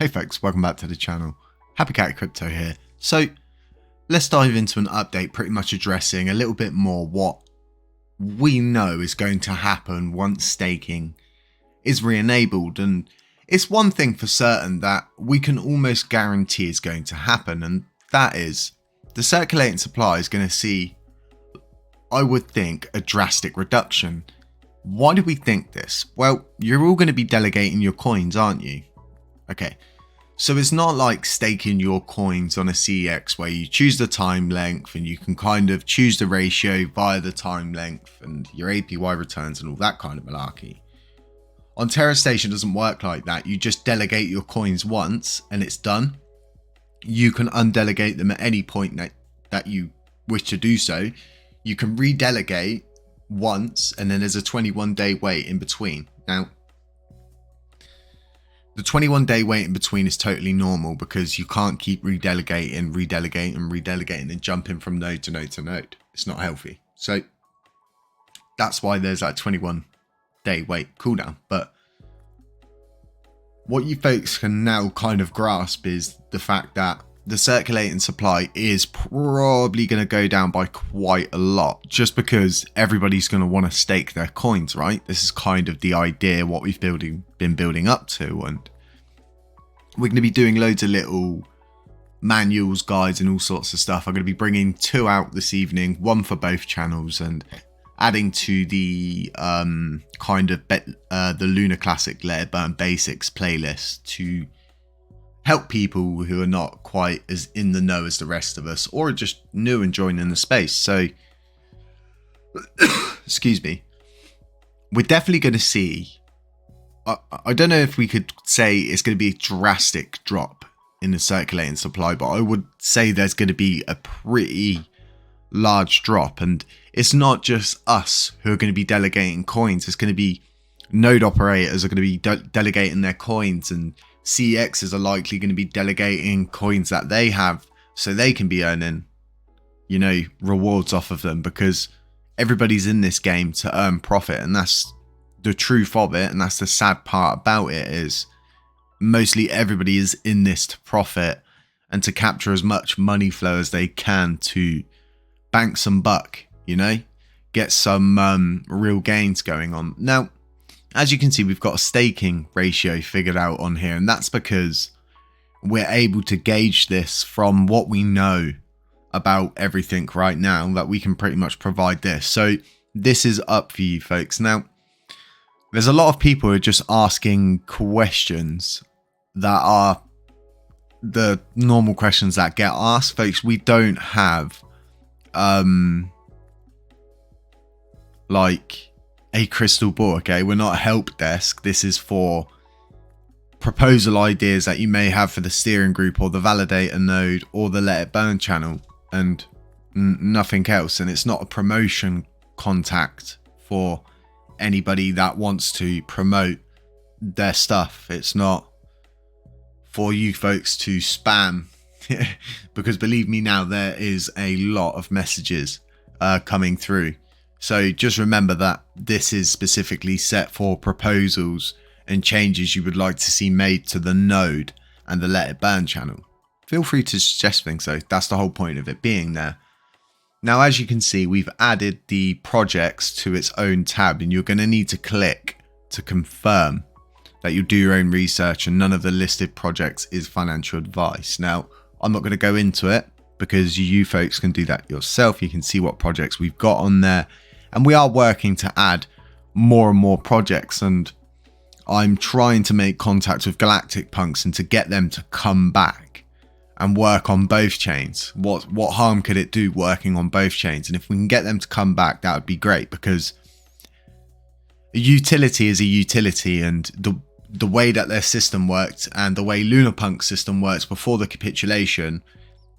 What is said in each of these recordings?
Hey folks, welcome back to the channel. Happy Cat Crypto here. So let's dive into an update pretty much addressing a little bit more what we know is going to happen once staking is re-enabled. And it's one thing for certain that we can almost guarantee is going to happen, and that is the circulating supply is going to see, I would think, a drastic reduction. Why do we think this? Well, you're all going to be delegating your coins, aren't you? Okay, so it's not like staking your coins on a CEX where you choose the time length and you can kind of choose the ratio via the time length and your APY returns and all that kind of malarkey. On Terra Station doesn't work like that. You just delegate your coins once and it's done. You can undelegate them at any point that you wish to do so. You can redelegate once and then there's a 21-day wait in between. Now, the 21-day wait in between is totally normal because you can't keep redelegating and jumping from node to node to node. It's not healthy. So that's why there's that 21-day wait cooldown. But what you folks can now kind of grasp is the fact that the circulating supply is probably going to go down by quite a lot just because everybody's going to want to stake their coins, right? This is kind of the idea, what we've been building up to, and we're going to be doing loads of little manuals, guides and all sorts of stuff. I'm going to be bringing 2 out this evening, 1 for both channels, and adding to the the LUNACLASSIC Let It Burn Basics playlist to help people who are not quite as in the know as the rest of us or are just new and joining the space. So excuse me, we're definitely going to see, I don't know if we could say it's going to be a drastic drop in the circulating supply, but I would say there's going to be a pretty large drop. And it's not just us who are going to be delegating coins. It's going to be node operators are going to be delegating their coins, and CEXs are likely going to be delegating coins that they have so they can be earning, you know, rewards off of them, because everybody's in this game to earn profit, and that's the truth of it. And that's the sad part about it, is mostly everybody is in this to profit and to capture as much money flow as they can to bank some buck, you know, get some real gains going on. Now, as you can see, we've got a staking ratio figured out on here, and that's because we're able to gauge this from what we know about everything right now, that we can pretty much provide this. So this is up for you folks. Now, there's a lot of people who are just asking questions that are the normal questions that get asked, folks. We don't have like a crystal ball, okay? We're not a help desk. This is for proposal ideas that you may have for the steering group or the validator node or the Let It Burn channel, and nothing else. And it's not a promotion contact for anybody that wants to promote their stuff. It's not for you folks to spam because believe me now, there is a lot of messages coming through. So just remember that this is specifically set for proposals and changes you would like to see made to the node and the Let It Burn channel. Feel free to suggest things though. That's the whole point of it being there. Now, as you can see, we've added the projects to its own tab, and you're going to need to click to confirm that you do your own research and none of the listed projects is financial advice. Now, I'm not going to go into it because you folks can do that yourself. You can see what projects we've got on there. And we are working to add more and more projects, and I'm trying to make contact with Galactic Punks and to get them to come back and work on both chains. What harm could it do working on both chains? And if we can get them to come back, that would be great, because a utility is a utility, and the way that their system worked and the way Lunapunk's system works before the capitulation,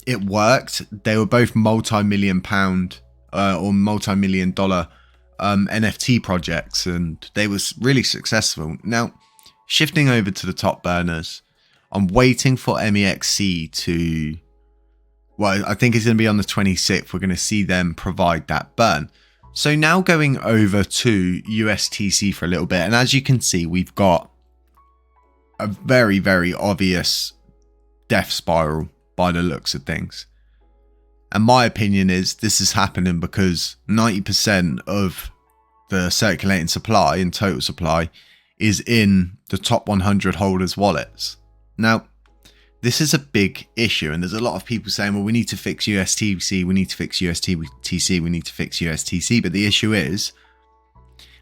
it worked. They were both multi-million pound or multi-million dollar NFT projects, and they was really successful. Now, shifting over to the top burners, I'm waiting for MEXC to, well, I think it's going to be on the 26th. We're going to see them provide that burn. So now going over to USTC for a little bit, and as you can see, we've got a very, very obvious death spiral by the looks of things. And my opinion is this is happening because 90% of the circulating supply and total supply is in the top 100 holders' wallets. Now, this is a big issue, and there's a lot of people saying, well, we need to fix USTC, we need to fix USTC, we need to fix USTC. But the issue is,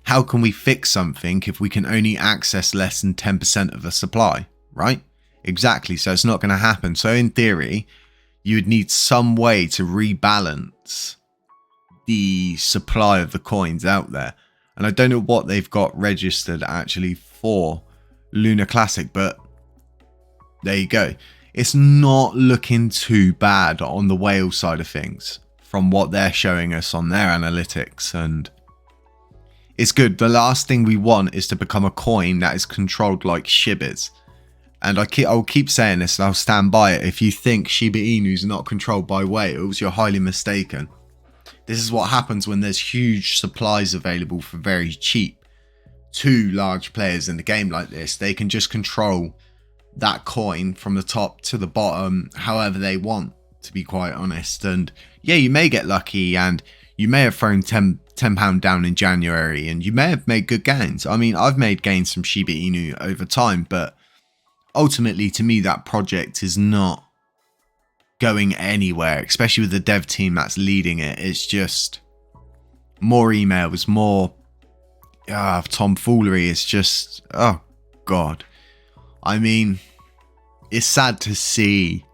how can we fix something if we can only access less than 10% of the supply, right? Exactly. So it's not going to happen. So in theory, you would need some way to rebalance the supply of the coins out there. And I don't know what they've got registered actually for LUNACLASSIC, but there you go. It's not looking too bad on the whale side of things from what they're showing us on their analytics, and it's good. The last thing we want is to become a coin that is controlled like Shibas. And I'll keep saying this and I'll stand by it. If you think Shiba Inu is not controlled by whales, you're highly mistaken. This is what happens when there's huge supplies available for very cheap. Two large players in the game like this, they can just control that coin from the top to the bottom however they want, to be quite honest. And yeah, you may get lucky and you may have thrown £10 down in January and you may have made good gains. I mean, I've made gains from Shiba Inu over time, but ultimately to me that project is not going anywhere, especially with the dev team that's leading it. It's just more emails, more tomfoolery. It's just, oh god. I mean, it's sad to see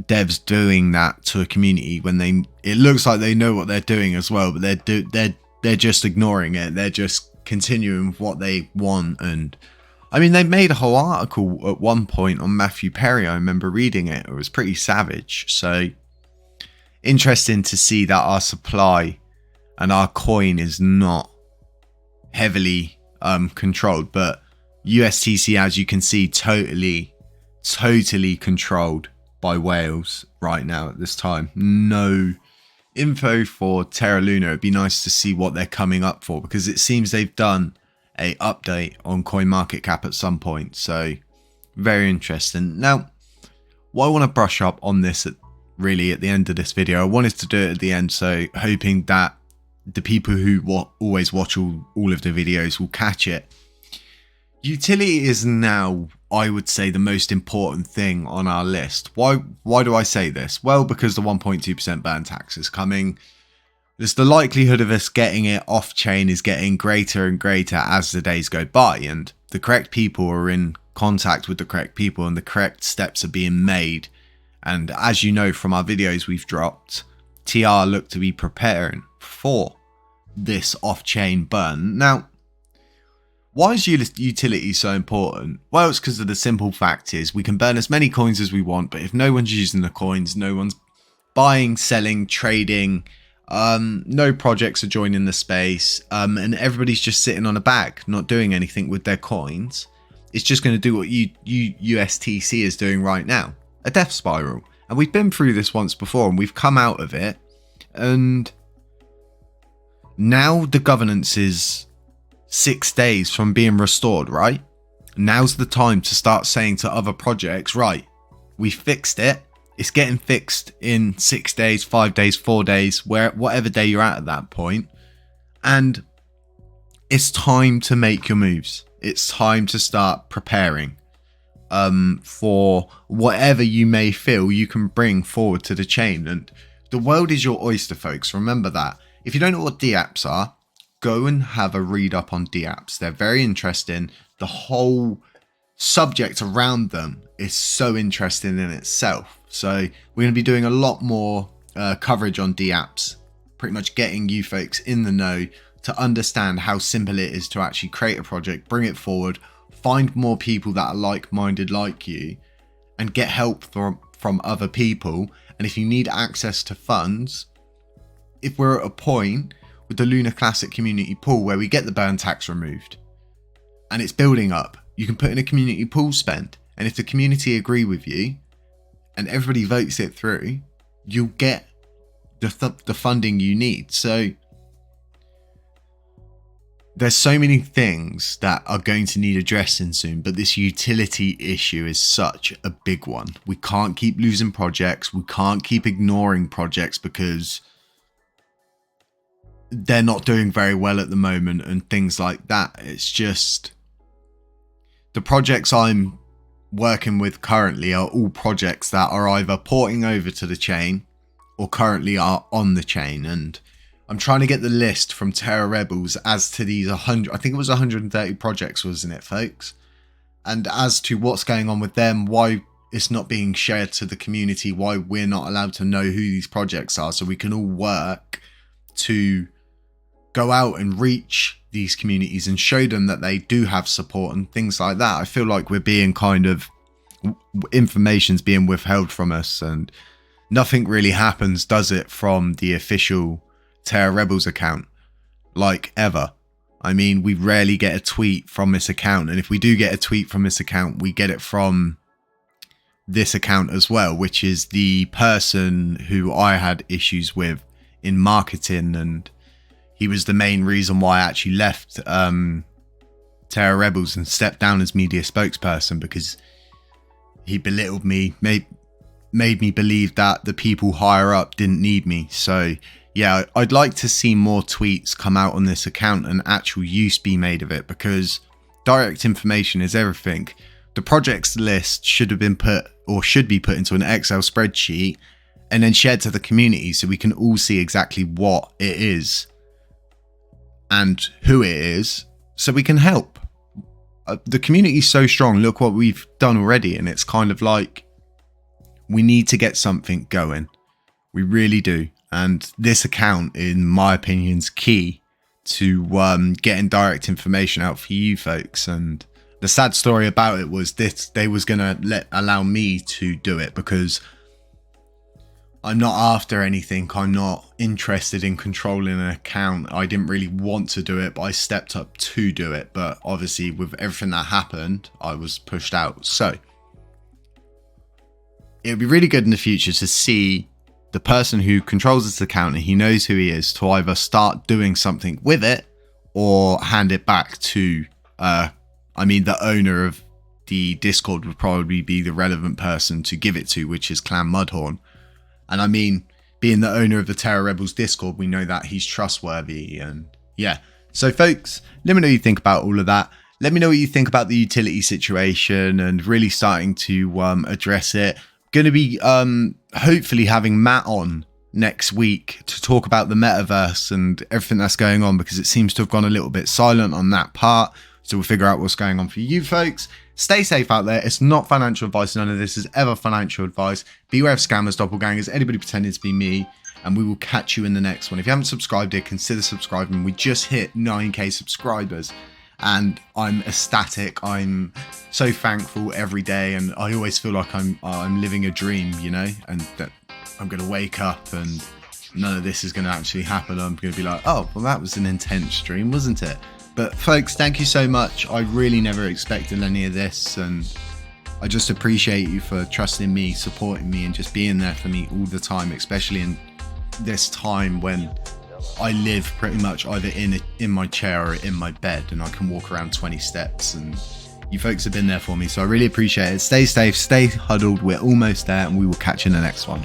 devs doing that to a community when it looks like they know what they're doing as well, but they're just ignoring it. They're just continuing with what they want. And I mean, they made a whole article at one point on Matthew Perry. I remember reading it. It was pretty savage. So interesting to see that our supply and our coin is not heavily controlled, but USTC, as you can see, totally controlled by whales right now at this time. No info for Terra Luna. It'd be nice to see what they're coming up for, because it seems they've done a update on CoinMarketCap at some point. So very interesting. Now, what I want to brush up on this really at the end of this video, I wanted to do it at the end, so hoping that the people who always watch all of the videos will catch it. Utility is now, I would say, the most important thing on our list. Why do I say this? Well, because the 1.2% burn tax is coming. There's the likelihood of us getting it off chain is getting greater and greater as the days go by, and the correct people are in contact with the correct people and the correct steps are being made. And as you know from our videos we've dropped, TR look to be preparing for this off-chain burn. Now, why is utility so important? Well, it's because of the simple fact is we can burn as many coins as we want, but if no one's using the coins, no one's buying, selling, trading, no projects are joining the space, and everybody's just sitting on a bag, not doing anything with their coins, it's just going to do what USTC is doing right now, a death spiral. And we've been through this once before and we've come out of it, and now the governance is 6 days from being restored, right? Now's the time to start saying to other projects, right, we fixed it. It's getting fixed in 6 days, 5 days, 4 days, whatever day you're at that point. And it's time to make your moves. It's time to start preparing for whatever you may feel you can bring forward to the chain. And the world is your oyster, folks. Remember that. If you don't know what DApps are, go and have a read up on DApps. They're very interesting. The whole subject around them is so interesting in itself. So we're going to be doing a lot more coverage on DApps, pretty much getting you folks in the know to understand how simple it is to actually create a project, bring it forward, find more people that are like-minded like you, and get help from other people. And if you need access to funds, if we're at a point with the LUNACLASSIC community pool where we get the burn tax removed and it's building up, you can put in a community pool spend, and if the community agree with you and everybody votes it through, you'll get the funding you need. So there's so many things that are going to need addressing soon, but this utility issue is such a big one. We can't keep losing projects. We can't keep ignoring projects because they're not doing very well at the moment and things like that. It's just the projects I'm working with currently are all projects that are either porting over to the chain or currently are on the chain, and I'm trying to get the list from Terra Rebels as to these 100, I think it was 130 projects, wasn't it, folks? And as to what's going on with them, why it's not being shared to the community, why we're not allowed to know who these projects are, so we can all work to go out and reach these communities and show them that they do have support and things like that. I feel like we're being kind of, information's being withheld from us, and nothing really happens, does it, from the official Terra Rebels account, like ever. I mean, we rarely get a tweet from this account, and if we do get a tweet from this account, we get it from this account as well, which is the person who I had issues with in marketing, and he was the main reason why I actually left Terra Rebels and stepped down as media spokesperson, because he belittled me, made me believe that the people higher up didn't need me. So yeah, I'd like to see more tweets come out on this account and actual use be made of it, because direct information is everything. The projects list should have been put, or should be put, into an Excel spreadsheet and then shared to the community so we can all see exactly what it is and who it is, so we can help. The community is so strong. Look what we've done already, and it's kind of like we need to get something going. We really do. And this account, in my opinion, is key to getting direct information out for you folks. And the sad story about it was this: they was gonna allow me to do it, because I'm not after anything. I'm not interested in controlling an account. I didn't really want to do it, but I stepped up to do it. But obviously, with everything that happened, I was pushed out. So it would be really good in the future to see the person who controls this account, and he knows who he is, to either start doing something with it or hand it back to, the owner of the Discord would probably be the relevant person to give it to, which is Clan Mudhorn. And I mean, being the owner of the Terra Rebels Discord, we know that he's trustworthy. And yeah, so folks, let me know what you think about all of that. Let me know what you think about the utility situation and really starting to address it. Going to be hopefully having Matt on next week to talk about the metaverse and everything that's going on, because it seems to have gone a little bit silent on that part. So we'll figure out what's going on for you folks. Stay safe out there. It's not financial advice. None of this is ever financial advice. Beware of scammers, doppelgangers, anybody pretending to be me. And we will catch you in the next one. If you haven't subscribed yet, consider subscribing. We just hit 9k subscribers, and I'm ecstatic. I'm so thankful every day, and I always feel like I'm living a dream, you know, and that I'm going to wake up and none of this is going to actually happen. I'm going to be like, oh, well, that was an intense dream, wasn't it? But folks, thank you so much. I really never expected any of this, and I just appreciate you for trusting me, supporting me, and just being there for me all the time, especially in this time when I live pretty much either in my chair or in my bed, and I can walk around 20 steps, and you folks have been there for me, so I really appreciate it. Stay safe, stay huddled. We're almost there, and we will catch you in the next one.